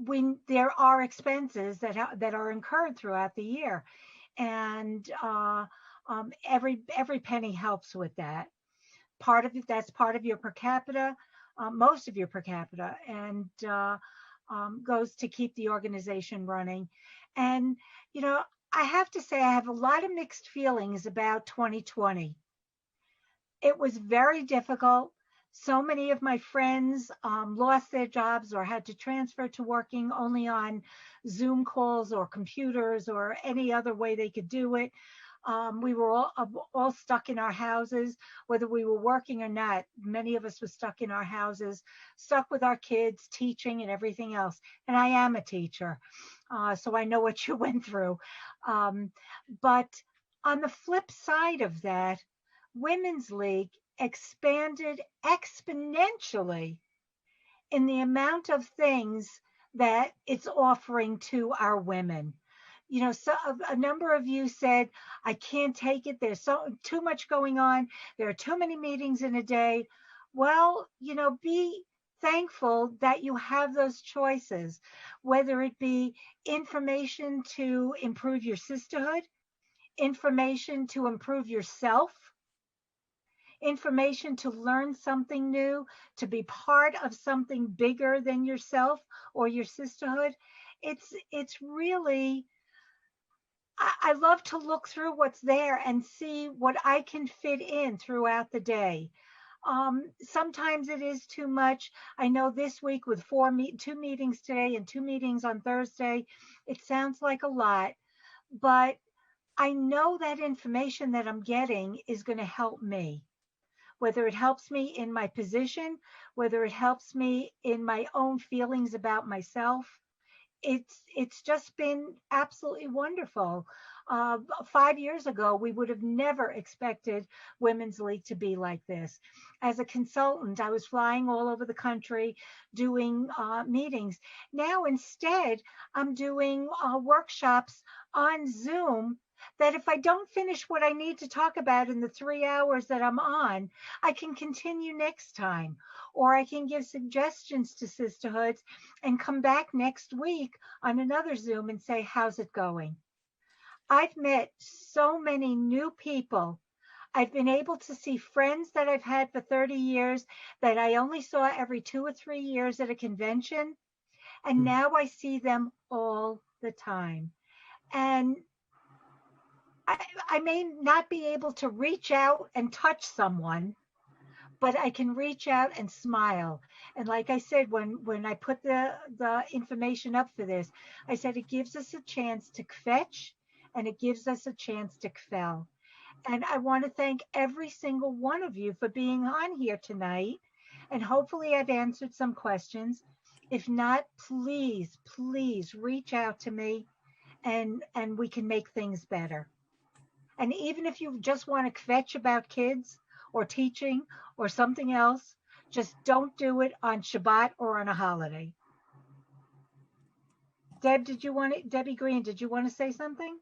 when there are expenses that are incurred throughout the year, and every penny helps with that. Part of it, that's part of your per capita, most of your per capita, and goes to keep the organization running. And you know, I have to say I have a lot of mixed feelings about 2020. It was very difficult. So many of my friends lost their jobs or had to transfer to working only on Zoom calls or computers or any other way they could do it. We were all stuck in our houses, whether we were working or not. Many of us were stuck in our houses, stuck with our kids, teaching and everything else. And I am a teacher, so I know what you went through. But on the flip side of that, Women's League expanded exponentially in the amount of things that it's offering to our women. You know, so a number of you said, I can't take it. There's too much going on. There are too many meetings in a day. Well, you know, be thankful that you have those choices, whether it be information to improve your sisterhood, information to improve yourself, information to learn something new, to be part of something bigger than yourself or your sisterhood. It's really, I love to look through what's there and see what I can fit in throughout the day. Sometimes it is too much. I know this week with 2 meetings today and 2 meetings on Thursday, it sounds like a lot, but I know that information that I'm getting is going to help me. Whether it helps me in my position, whether it helps me in my own feelings about myself, it's just been absolutely wonderful. 5 years ago, we would have never expected Women's League to be like this. As a consultant, I was flying all over the country doing meetings. Now, instead, I'm doing workshops on Zoom that if I don't finish what I need to talk about in the 3 hours that I'm on, I can continue next time, or I can give suggestions to sisterhoods and come back next week on another Zoom and say, how's it going? I've met so many new people. I've been able to see friends that I've had for 30 years that I only saw every 2 or 3 years at a convention. And now I see them all the time. And I may not be able to reach out and touch someone, but I can reach out and smile. And like I said, when I put the information up for this, I said it gives us a chance to kvetch, and it gives us a chance to kvel. And I want to thank every single one of you for being on here tonight. And hopefully I've answered some questions. If not, please, please reach out to me and we can make things better. And even if you just want to kvetch about kids or teaching or something else, just don't do it on Shabbat or on a holiday. Debbie Green, did you want to say something?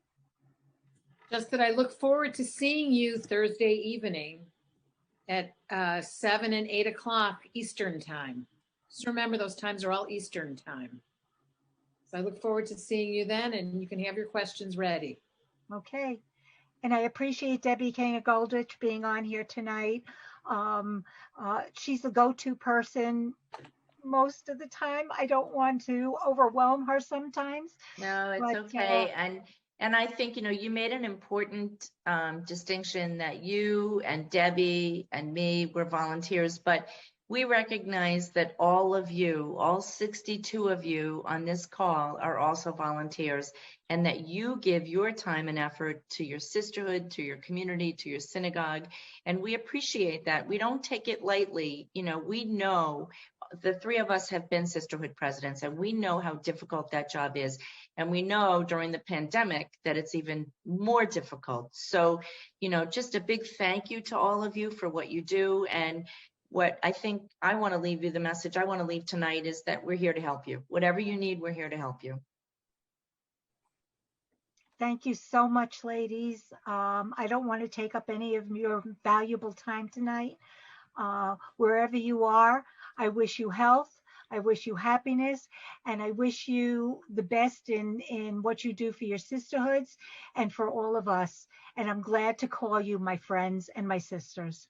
Just that I look forward to seeing you Thursday evening at 7 and 8 o'clock Eastern time. Just remember those times are all Eastern time. So I look forward to seeing you then, and you can have your questions ready. Okay. And I appreciate Debbie Kane Goldich being on here tonight. She's a go-to person most of the time. I don't want to overwhelm her sometimes. No, it's okay. And I think, you made an important distinction that you and Debbie and me were volunteers, but we recognize that all of you, all 62 of you on this call are also volunteers, and that you give your time and effort to your sisterhood, to your community, to your synagogue. And we appreciate that. We don't take it lightly. We know the three of us have been sisterhood presidents, and we know how difficult that job is. And we know during the pandemic that it's even more difficult. So, just a big thank you to all of you for what you do. And what I think I want to leave you, the message I want to leave tonight is that we're here to help you. Whatever you need, we're here to help you. Thank you so much, ladies. I don't want to take up any of your valuable time tonight. Wherever you are, I wish you health. I wish you happiness, and I wish you the best in what you do for your sisterhoods and for all of us. And I'm glad to call you my friends and my sisters.